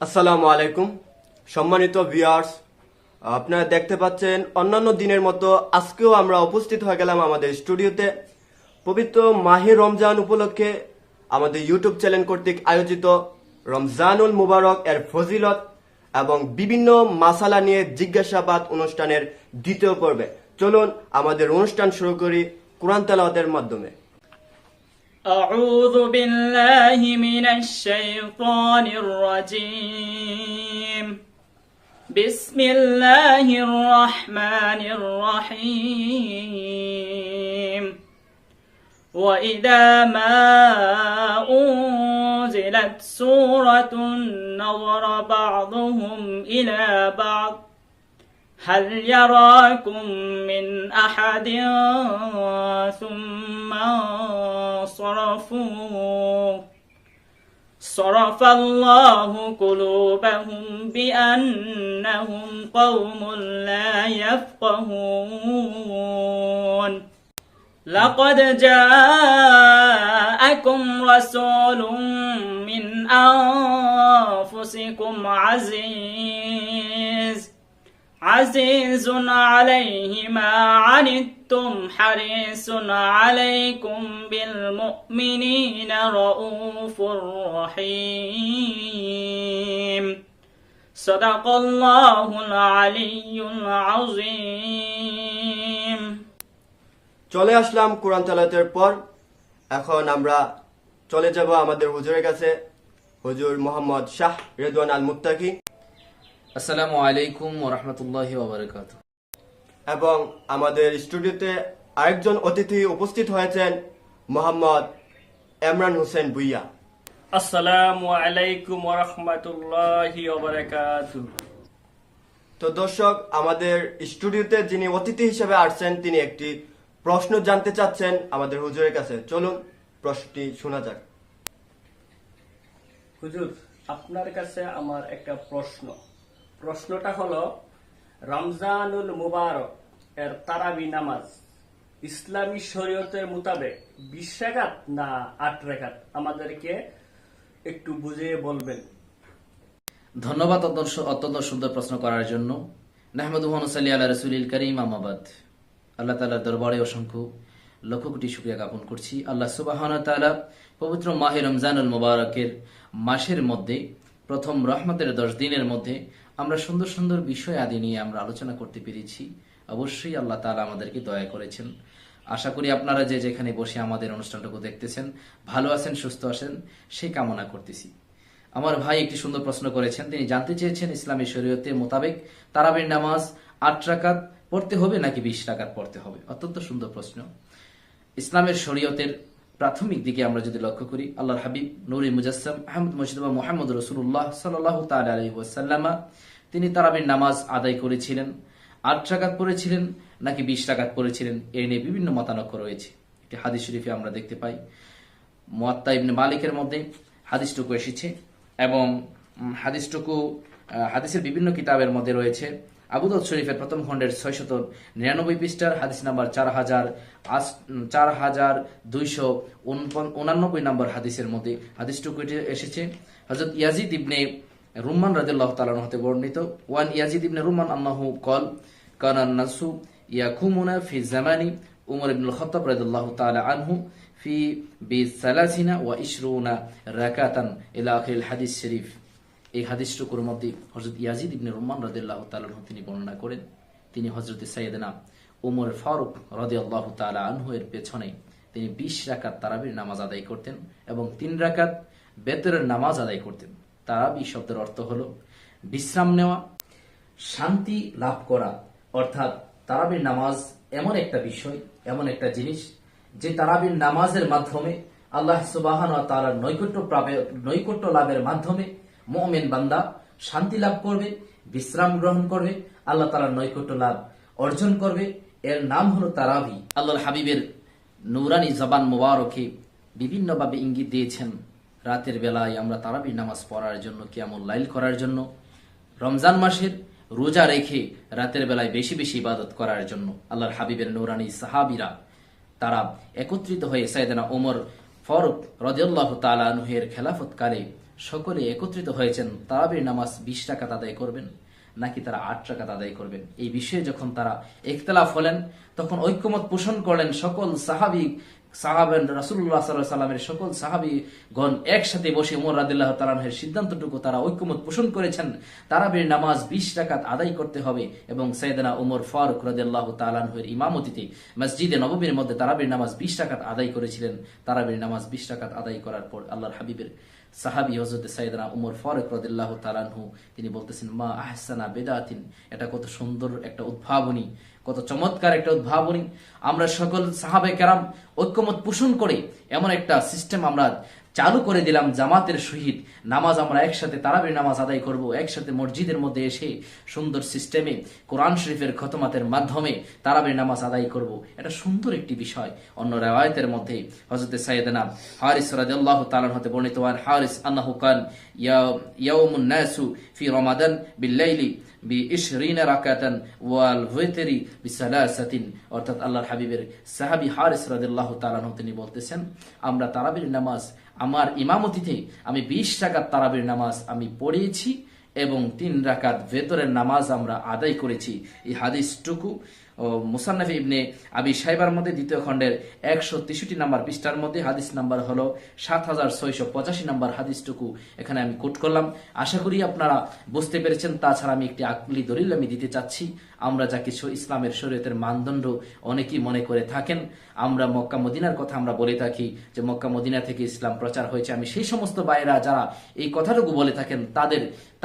আসসালামু আলাইকুম সম্মানিত ভিউয়ার্স, আপনারা দেখতে পাচ্ছেন অন্যান্য দিনের মতো আজকেও আমরা উপস্থিত হয়ে গেলাম আমাদের স্টুডিওতে। পবিত্র মাহে রমজান উপলক্ষে আমাদের ইউটিউব চ্যানেল কর্তৃক আয়োজিত রমজানুল মুবারক এর ফজিলত এবং বিভিন্ন মাসালা নিয়ে জিজ্ঞাসাবাদ অনুষ্ঠানের দ্বিতীয় পর্বে। চলুন আমাদের অনুষ্ঠান শুরু করি কোরআন তেলাওয়াতের মাধ্যমে। أعوذ بالله من الشيطان الرجيم بسم الله الرحمن الرحيم وإذا ما أنزلت سورة نظر بعضهم إلى بعض هل يراكم من أحد ثم صرف الله قلوبهم بأنهم قوم لا يفقهون لقد جاءكم رسول من أنفسكم عزيز عليه ما عنتم حريص عليكم بالمؤمنين رؤوف رحيم صدق الله العلي العظيم। চলে আসলাম কোরআন তেলাওয়াতের পর। এখন আমরা চলে যাব আমাদের হুজুরের কাছে, হুজুর মোহাম্মদ শাহ রেদওয়ান আল মুত্তাকি। আসসালামু আলাইকুম ওয়া রাহমাতুল্লাহি ওয়া বারাকাতুহু। এবং আমাদের স্টুডিওতে আরেকজন অতিথি উপস্থিত হয়েছেন, মোহাম্মদ ইমরান হোসেন ভুইয়া। আসসালামু আলাইকুম ওয়া রাহমাতুল্লাহি ওয়া বারাকাতুহু। তো দর্শক, আমাদের স্টুডিওতে যিনি অতিথি হিসেবে আসছেন তিনি একটি প্রশ্ন জানতে চাচ্ছেন আমাদের হুজুরের কাছে। চলুন প্রশ্নটি শোনা যাক। হুজুর, আপনার কাছে আমার একটা প্রশ্নটা হলো, রমজানুল মুবারক এর তারাবি নামাজ ইসলামী শরীয়তের মোতাবেক 20 রাকাত না 8 রাকাত, আমাদেরকে একটু বুঝিয়ে বলবেন। ধন্যবাদ অত্যন্ত সুন্দর প্রশ্ন করার জন্য। নাহমাদুহু ওয়া নুসাল্লি আলা রাসূলিল কারীম, আম্মা বাদ। আল্লাহ তাআলার দরবারে অসংখ্য লক্ষ কোটি শুকরিয়া জ্ঞাপন করছি। আল্লাহ সুবহানাহু ওয়া তাআলা পবিত্র মাহে রমজানুল মুবারকের মাসের মধ্যে প্রথম রহমতের 10 দিনের মধ্যে আমরা সুন্দর সুন্দর বিষয় আদি নিয়ে আমরা আলোচনা করতে পেরেছি। অবশ্যই আল্লাহ তাআলা আমাদেরকে দয়া করেছেন। আশা করি আপনারা যে যেখানে বসে আমাদের অনুষ্ঠানটুকু দেখতেছেন ভালো আছেন, সুস্থ আছেন, সেই কামনা করতেছি। আমার ভাই একটি সুন্দর প্রশ্ন করেছেন। তিনি জানতে চেয়েছেন ইসলামী শরীয়তের মোতাবেক তারাবির নামাজ 8 রাকাত পড়তে হবে নাকি 20 রাকাত পড়তে হবে। অত্যন্ত সুন্দর প্রশ্ন। ইসলামের শরীয়তের প্রাথমিক দিকে আমরা যদি লক্ষ্য করি, আল্লাহর হাবিব নূরে মুজাসসাম আহমদ মুজতবা মুহাম্মদ রাসূলুল্লাহ সাল্লাল্লাহু তাআলা আলাইহি ওয়াসাল্লাম তিনি তারাবির নামাজ আদায় করেছিলেন 8 রাকাত পড়েছিলেন নাকি 20 রাকাত পড়েছিলেন, এ নিয়ে বিভিন্ন মতানক্য রয়েছে। একটি হাদিস শরীফে আমরা দেখতে পাই, মুয়াত্তা ইবনে মালিকের মধ্যে হাদিসটুকু এসেছে এবং হাদিসের বিভিন্ন কিতাবের মধ্যে রয়েছে। আবু দাউদ শরীফের প্রথম খণ্ডের 699 পৃষ্ঠার হাদিস নাম্বার 4289 নম্বর হাদিসের মধ্যে হাদিসটুকু এসেছে। হযরত ইয়াজিদ ইবনে রুম্মান রাদিয়াল্লাহু তাআলা আনহু হতে বর্ণিত। ওয়ান ইয়াজিদ ইবনে রুম্মান আন্নাহু ক্বাল কানা আন-নাসু ইয়াকুমুনা ফি জামানি উমর ইবনুল খাত্তাব রাদিয়াল্লাহু তাআলা আনহু ফি বি-30 ওয়া 20 রাকাতান ইলা আখিরিল হাদিস শরীফ। এই হাদিসটুকুর মধ্যে হযরত ইয়াজিদ ইবনে রুম্মান রাদিয়াল্লাহু তাআলা আনহু তিনি বর্ণনা করেন, তিনি হযরত সাইয়েদনা ওমর ফারুক রাদিয়াল্লাহু তাআলা আনহু এর পেছনে তিনি 20 রাকাত তারাবির নামাজ আদায় করতেন এবং 3 রাকাত বেতরের নামাজ আদায় করতেন। তারাবি শব্দের অর্থ হলো বিশ্রাম নেওয়া, শান্তি লাভ করা। অর্থাৎ তারাবির নামাজ এমন একটা বিষয়, এমন একটা জিনিস যে তারাবির নামাজের মাধ্যমে আল্লাহ সুবহানাহু ওয়া তাআলার নৈকট্য লাভের মাধ্যমে মুমিন বান্দা শান্তি লাভ করবে, বিশ্রাম গ্রহণ করবে, আল্লাহ তাআলার নৈকট্য লাভ অর্জন করবে। এর নাম হলো তারাবি। আল্লাহর হাবিবের নূরানি জবান মুবারকে বিভিন্নভাবে ইঙ্গিত দিয়েছেন রাতের বেলায় আমরা তারাবির নামাজ পড়ার জন্য, কিয়ামুল লাইল করার জন্য, রমজান মাসের রোজা রেখে রাতের বেলায় বেশি বেশি ইবাদত করার জন্য। আল্লাহর হাবিবের নূরানি সাহাবীরা তারা একত্রিত হয়ে সাইয়েদনা ওমর ফারুক রাদিয়াল্লাহু তাআলা আনহু এর খেলাফতকালে সকলে একত্রিত হয়েছেন তারাবির নামাজ 20 রাকাত আদায় করবেন নাকি তারা 8 রাকাত আদায় করবেন, এই বিষয়ে যখন তারা ইখতিলাফ হলেন তখন ঐক্যমত পোষণ করলেন সকল সাহাবেন রাসূলুল্লাহ সাল্লাল্লাহু আলাইহি সাল্লামের সকল সাহাবীগণ একসাথে বসে ওমর রাদিয়াল্লাহু তাআলা আনহুর সিদ্ধান্তটুকু তারা ঐক্যমত পোষণ করেছেন তারাবির নামাজ 20 রাকাত আদায় করতে হবে এবং সাইয়েদনা ওমর ফারুক রাদিয়াল্লাহু তাআলা আনহুর ইমামতিতে মসজিদে নববীর মধ্যে তারাবির নামাজ 20 রাকাত আদায় করেছিলেন। তারাবির নামাজ 20 রাকাত আদায় করার পর আল্লাহর হাবিবের সাহাবী হযরত সাইয়েদনা ওমর ফারুক রাদিয়াল্লাহু তাআলা আনহু তিনি বলতেছেন, মা আহসানা বিদআতিন, এটা কত সুন্দর একটা উদ্ভাবনী, কত চমৎকার একটা উদ্ভাবনী। আমরা সকল সাহাবে কেরাম ঐক্যমত পোষণ করে এমন একটা সিস্টেম আমরা চালু করে দিলাম, জামাতের সহিত নামাজ আমরা একসাথে তারাবির নামাজ আদায় করব, একসাথে মসজিদের মধ্যে এসে সুন্দর সিস্টেমে কোরআন শরীফের খতমাতের মাধ্যমে তারাবির নামাজ আদায় করব। এটা সুন্দর একটি বিষয়। অন্য রিওয়ায়াতের মধ্যে হযরত সাইয়েদনা হারিস রাদিয়াল্লাহু তাআলা হতে বর্ণিত, ওয়ান হারিস আন্নাহু কান ইয়াউমুন নাসু ফি রমাদান বিল-লাইলি বি-20 রাকাতান ওয়াল ওয়িতরি বি-সালাসাতিন, অর্থাৎ আল্লাহর হাবিবের সাহাবী হারিস রাদিয়াল্লাহু তাআলা তিনি বলতেছেন, আমরা তারাবির নামাজ আমার ইমামতিতে আমি 20 রাকাত তারাবির নামাজ আমি পড়িয়েছি এবং 3 রাকাত ভেতরের নামাজ আমরা আদায় করেছি। এই হাদিসটুকু মুসান্নাফ ইবনে আবি শাইবার মধ্যে দ্বিতীয় খণ্ডের 163 নম্বর পৃষ্ঠার মধ্যে হাদিস নাম্বার হলো 7685 নম্বর হাদিসটুকু এখানে আমি কোট করলাম। আশা করি আপনারা বুঝতে পেরেছেন। তাছাড়া আমি একটি আকলি দলিল আমি দিতে চাচ্ছি। আমরা যা কিছু ইসলামের শরীয়তের মানদণ্ড অনেকেই মনে করে থাকেন, আমরা মক্কা মদিনার কথা আমরা বলে থাকি যে মক্কা মদিনা থেকে ইসলাম প্রচার হয়েছে। আমি সেই সমস্ত ভাইরা যারা এই কথাটুকু বলে থাকেন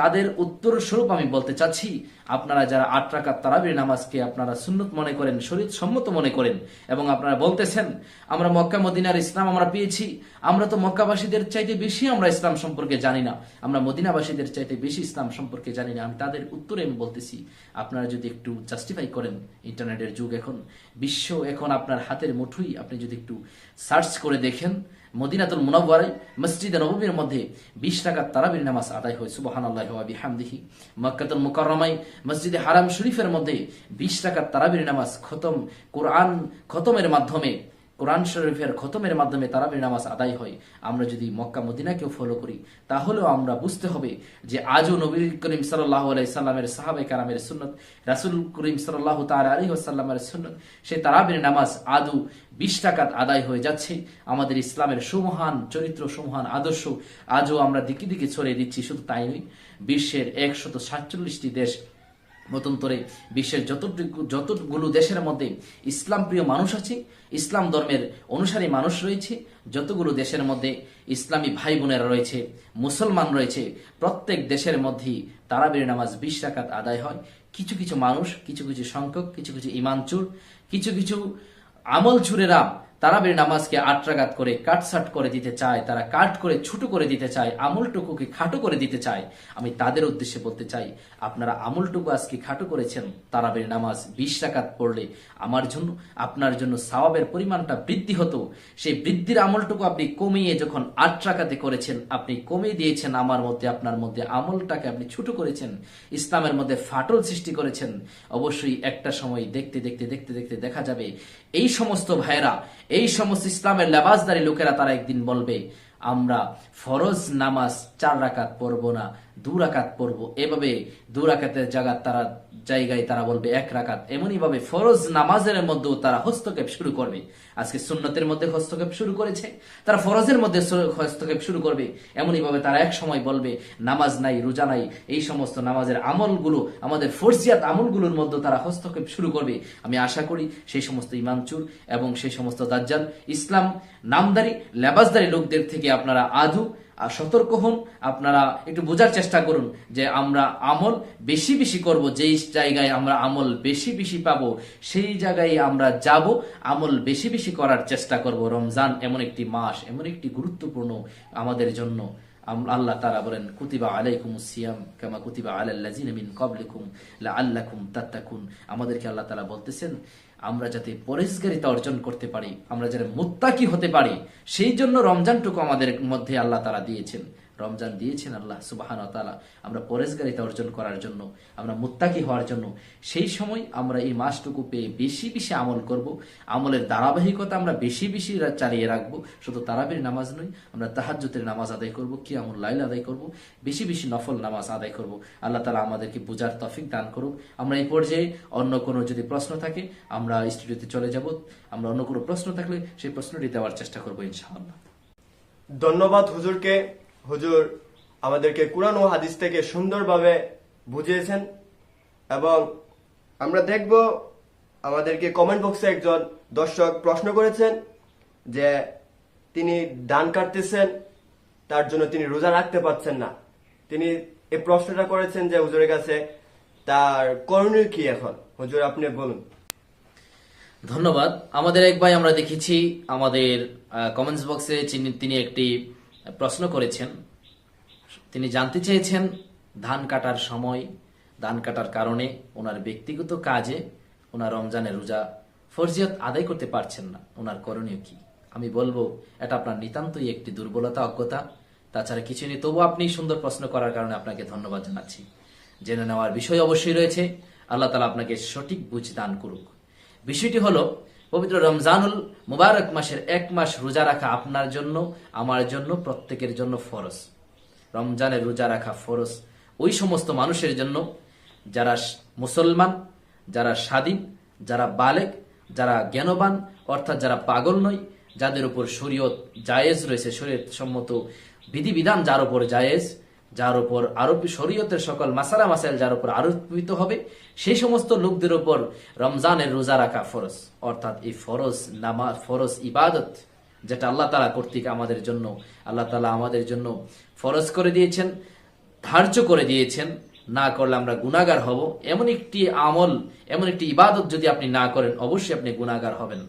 তাদের উত্তর স্বরূপ আমি বলতে চাচ্ছি, আপনারা যারা 8 রাকাত তারাবির নামাজকে আপনারা সুন্নত মনে করেন, শরীয়ত সম্মত মনে করেন এবং আপনারা বলতেছেন আমরা মক্কা মদিনার ইসলাম আমরা পেয়েছি, আমরা তো মক্কাবাসীদের চাইতে বেশি আমরা ইসলাম সম্পর্কে জানি না, আমরা মদিনাবাসীদের চাইতে বেশি ইসলাম সম্পর্কে জানি না। আমি তাদের উত্তরে আমি বলতেছি, আপনারা যদি একটু জাস্টিফাই করেন, ইন্টারনেটের যুগ এখন, বিশ্ব এখন আপনার হাতের মুঠোই, আপনি যদি একটু সার্চ করে দেখেন মদিনাতুল মুনাওয়ারায় মসজিদে নববীর মধ্যে 20 রাকাত তারাবির নামাজ আদায় হয়, সুবহানাল্লাহি ওয়া বিহামদিহি। মক্কাতুল মুকাররমায় মসজিদে হারাম শরীফের মধ্যে 20 রাকাত তারাবির নামাজ কোরআন খতমের মাধ্যমে, কোরআন শরীফের খতমের মাধ্যমে তারাবির নামাজ আদায় হয়। আমরা যদি মক্কা মদিনাকেও ফলো করি তাহলেও আমরা বুঝতে হবে যে আজও নবী করিম সাল্লাল্লাহু আলাইহি সাল্লামের সাহাবায়ে কেরামের সুন্নাত, রাসূল করিম সাল্লাল্লাহু তাআলা আলাইহি ওয়াসাল্লামের সুন্নাত, সেই তারাবির নামাজ আদৌ 20 রাকাত আদায় হয়ে যাচ্ছে। আমাদের ইসলামের সুমহান চরিত্র, সুমহান আদর্শ আজও আমরা দিকে দিকে ছড়িয়ে দিচ্ছি। শুধু তাই নয়, বিশ্বের 147টি দেশ মতন্তরে, বিশ্বের যতগুলো দেশের মধ্যে ইসলাম প্রিয় মানুষ আছে, ইসলাম ধর্মের অনুসারী মানুষ রয়েছে, যতগুলো দেশের মধ্যে ইসলামী ভাই বোনেরা রয়েছে, মুসলমান রয়েছে, প্রত্যেক দেশের মধ্যেই তারাবির নামাজ 20 রাকাত আদায় হয়। কিছু কিছু মানুষ, কিছু কিছু সংখ্যক, কিছু কিছু ইমানচুর, কিছু কিছু আমল চুরেরা তারাবির নামাজকে 8 রাকাত করে কাটছাট করে দিতে চায়, তারা কাট করে ছোট করে দিতে চায়, আমলটুকুকে খাটো করে দিতে চায়। আমি তাদের উদ্দেশ্যে বলতে চাই, আপনারা আমলটুকু আজকে খাটো করেছেন, তারাবির নামাজ 20 রাকাত পড়লে আমার জন্য আপনার জন্য সওয়াবের পরিমাণটা বৃদ্ধি হতো। সেই বৃদ্ধির আমলটুকু আপনি কমিয়ে যখন 8 রাকাতে করেছেন, আপনি কমিয়ে দিয়েছেন আমার মধ্যে, আপনার মধ্যে আমলটাকে আপনি ছোট করেছেন, ইসলামের মধ্যে ফাটল সৃষ্টি করেছেন। অবশ্যই একটা সময় দেখতে দেখতে দেখতে দেখতে দেখা যাবে এই সমস্ত ভাইরা, এই সমস্ত ইসলামের লেবাসদারী লোকেরা তারা একদিন বলবে আমরা ফরজ নামাজ 4 রাকাত পড়বো না, 2 রাকাত পড়বো। এভাবে 2 রাকাতের জায়গায় তারা বলবে 1 রাকাত। এমনই ভাবে ফরজ নামাজের মধ্যেও তারা হস্তক্ষেপ শুরু করবে। আজকে সুন্নতের মধ্যে হস্তক্ষেপ শুরু করেছে, তারা ফরজের মধ্যে হস্তক্ষেপ শুরু করবে। এমনই ভাবে তারা এক সময় বলবে নামাজ নাই, রোজা নাই, এই সমস্ত নামাজের আমলগুলো, আমাদের ফরজিয়াত আমলগুলোর মধ্যে তারা হস্তক্ষেপ শুরু করবে। আমি আশা করি সেই সমস্ত ইমানচুর এবং সেই সমস্ত দাজ্জাল ইসলাম নামদারি লেবাসদারি লোকদের থেকে আপনারা আদৌ সতর্ক হন। আপনারা একটু বোঝার চেষ্টা করুন যে আমরা আমল বেশি বেশি করব, যেই জায়গায় আমরা আমল বেশি বেশি পাবো সেই জায়গায় আমরা যাব, আমল বেশি বেশি করার চেষ্টা করব। রমজান এমন একটি মাস, এমন একটি গুরুত্বপূর্ণ আমাদের জন্য। আল্লাহ তাআলা বলেন কুতিবা আলাইকুমুস সিয়াম কামা কুতিবা আলাল্লাযিনা মিন ক্বাবলিকুম লাআল্লাকুম তাত্তাকুন। আমাদেরকে আল্লাহ তাআলা বলতেছেন আমরা যাতে পরেজগারিতা অর্জন করতে পারি, আমরা যাতে মুত্তাকি হতে পারি, সেই জন্য রমজানটুকু আমাদের মধ্যে আল্লাহ তাআলা দিয়েছেন। রমজান দিয়েছেন আল্লাহ সুবহানাহু ওয়া তাআলা আমরা পরেজগারিতা অর্জন করার জন্য, আমরা মুত্তাকি হওয়ার জন্য। সেই সময় আমরা এই মাসটুকু পেয়ে বেশি বেশি আমল করব, আমলের ধারাবাহিকতা আমরা বেশি বেশি চালিয়ে রাখবো। শুধু তারাবির নামাজ নয়, আমরা তাহাজ্জুদের নামাজ আদায় করব, কিয়ামুল লাইল আদায় করব, বেশি বেশি নফল নামাজ আদায় করব। আল্লাহ তাআলা আমাদেরকে বুঝার তৌফিক দান করুক। আমরা এই পর্যায়ে অন্য কোনো যদি প্রশ্ন থাকে আমরা স্টুডিওতে চলে যাব, আমরা অন্য কোনো প্রশ্ন থাকলে সেই প্রশ্নটি দেওয়ার চেষ্টা করবো ইনশাআল্লাহ। ধন্যবাদ হুজুরকে। হুজুর আমাদেরকে কুরআন ও হাদিস থেকে সুন্দরভাবে বুঝিয়েছেন এবং আমরা দেখব আমাদেরকে কমেন্ট বক্সে একজন দর্শক প্রশ্ন করেছেন যে তিনি ধান কাটতেছেন, তার জন্য তিনি রোজা রাখতে পারছেন না। তিনি এই প্রশ্নটা করেছেন যে হুজুরের কাছে তার করণীয় কি এখন। হুজুর আপনি বলুন। ধন্যবাদ। আমাদের এক ভাই আমরা দেখেছি আমাদের কমেন্টস বক্সে তিনি একটি প্রশ্ন করেছেন। তিনি জানতে চেয়েছেন ধান কাটার সময়, ধান কাটার কারণে ওনার ব্যক্তিগত কাজে ওনার রমজানের রোজা ফরজিয়ত আদায় করতে পারছেন না, ওনার করণীয় কি। আমি বলবো এটা আপনার নিতান্তই একটি দুর্বলতা, অজ্ঞতা, তাছাড়া কিছু নেই। তবু আপনি সুন্দর প্রশ্ন করার কারণে আপনাকে ধন্যবাদ জানাচ্ছি। জেনে নেওয়ার বিষয় অবশ্যই রয়েছে। আল্লাহ তাআলা আপনাকে সঠিক বুঝ দান করুক। বিষয়টি হলো পবিত্র রমজানুল মুবারক মাসের 1 মাস রোজা রাখা আপনার জন্য, আমার জন্য, প্রত্যেকের জন্য ফরজ। রমজানের রোজা রাখা ফরজ ওই সমস্ত মানুষের জন্য যারা মুসলমান, যারা স্বাধীন, যারা বালেগ, যারা জ্ঞানবান, অর্থাৎ যারা পাগল নয়, যাদের উপর শরীয়ত জায়েজ রয়েছে, শরীয়ত সম্মত বিধিবিধান যার উপর জায়েজ, যার উপর আরোপ শরীয়তের সকল মাসালা মাসাইল যার উপর আরোপিত হবে, সেই সমস্ত লোকদের উপর রমজানের রোজা রাখা ফরজ। অর্থাৎ এই ফরজ নামাজ, ফরজ ইবাদত যেটা আল্লাহ তাআলা কর্তৃক আমাদের জন্য, আল্লাহ তাআলা আমাদের জন্য ফরজ করে দিয়েছেন, ধার্য করে দিয়েছেন, না করলে আমরা গুনাহগার হব। এমন একটি আমল, এমন একটি ইবাদত যদি আপনি না করেন অবশ্যই আপনি গুনাহগার হবেন।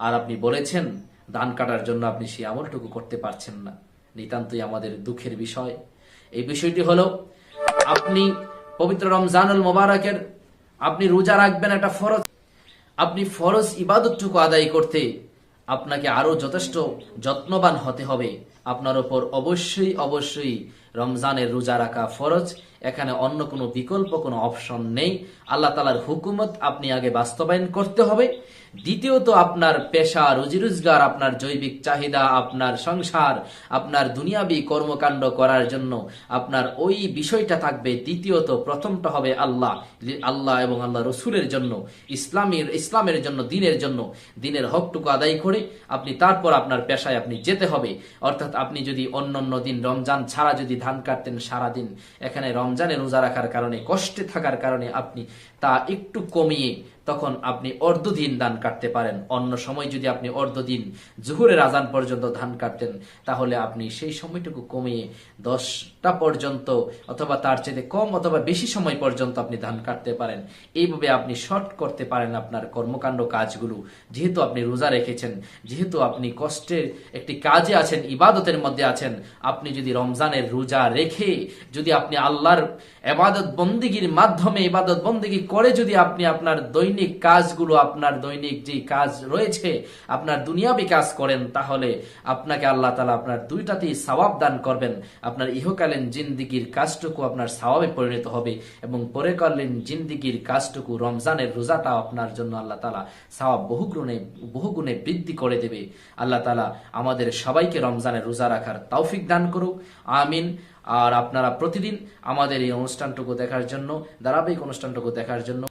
আর আপনি বলেছেন ধান কাটার জন্য আপনি সেই আমলটুকু করতে পারছেন না, নিতান্তই আমাদের দুঃখের বিষয়। এই বিষয়টি হলো আপনি পবিত্র রমজানুল মুবারকের আপনি রোজা রাখবেন, একটা ফরজ। আপনি ফরজ ইবাদতটুকু আদায় করতে আপনাকে আরো যথেষ্ট যত্নবান হতে হবে। আপনার উপর অবশ্যই অবশ্যই রমজানের রোজা রাখা ফরজ। এখানে অন্য কোনো বিকল্প কোনো অপশন নেই। আল্লাহ তাআলার হুকুমত আপনি আগে বাস্তবায়ন করতে হবে। দ্বিতীয়ত আপনার পেশা, রুজি রোজগার, আপনার জৈবিক চাহিদা, আপনার সংসার, আপনার দুনিয়াবি কর্মকাণ্ড করার জন্য আপনার ওই বিষয়টা থাকবে। দ্বিতীয়ত প্রথমটা হবে আল্লাহ এবং আল্লাহ রসুলের জন্য, ইসলামের জন্য, দিনের জন্য, দিনের হকটুকু আদায় করে আপনি তারপর আপনার পেশায় আপনি যেতে হবে। অর্থাৎ আপনি যদি অন্য দিন রমজান ছাড়া যদি ধান কাটতেন সারাদিন, এখানে রমজানে রোজা রাখার কারণে, কষ্টে থাকার কারণে আপনি তা একটু কমিয়ে তখন আপনি অর্ধদিন ধান কাটতে পারেন। অন্য সময় যদি আপনি অর্ধদিন জোহরের আজান পর্যন্ত ধান কাটতেন, তাহলে আপনি সেই সময়টুকু কমিয়ে 10টা পর্যন্ত অথবা তার চেয়ে কম অথবা বেশি সময় পর্যন্ত আপনি ধান কাটতে পারেন। এইভাবে আপনি শর্ট করতে পারেন আপনার কর্মকাণ্ড কাজগুলো। যেহেতু আপনি রোজা রেখেছেন, যেহেতু আপনি কষ্টের একটি কাজে আছেন, ইবাদতের মধ্যে আছেন, আপনি যদি রমজানের রোজা রেখে যদি আপনি আল্লাহর ইবাদত বন্দেগীর মাধ্যমে ইবাদত বন্দেগী করে যদি আপনি আপনার দৈনিক কাজগুলো, আপনার দৈনিক যে কাজ রয়েছে, আপনার দুনিয়াবি কাজ করেন, তাহলে আপনাকে আল্লাহ তাআলা আপনার দুইটাতেই সওয়াব দান করবেন। আপনার ইহকালীন জিন্দেগীর কাজটুকু আপনার সওয়াবে পরিণত হবে এবং পরকালীন জিন্দেগীর কাজটুকু, রমজানের রোজাটা আপনার জন্য আল্লাহ তাআলা সওয়াব বহুগুণে বৃদ্ধি করে দেবে। আল্লাহ তাআলা আমাদের সবাইকে রমজানের রোজা রাখার তৌফিক দান করুক, আমিন। আর আপনারা প্রতিদিন আমাদের এই অনুষ্ঠানটুকু দেখার জন্য, ধারাবাহিক অনুষ্ঠানটুকু দেখার জন্য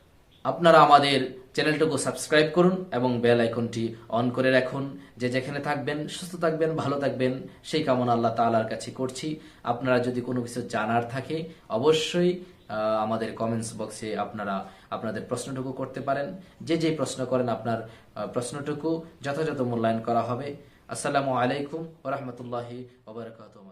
আপনারা আমাদের চ্যানেলটুকু সাবস্ক্রাইব করুন এবং বেল আইকনটি অন করে রাখুন। যে যেখানে থাকবেন সুস্থ থাকবেন, ভালো থাকবেন, সেই কামনা আল্লাহ তাআলার কাছে করছি। আপনারা যদি কোনো কিছু জানার থাকে অবশ্যই আমাদের কমেন্টস বক্সে আপনারা আপনাদের প্রশ্নটুকু করতে পারেন। যে প্রশ্ন করেন আপনার প্রশ্নটুকু যথাযথ মূল্যায়ন করা হবে। আসসালামু আলাইকুম ওয়া রাহমাতুল্লাহি ওয়া বারাকাতুহু।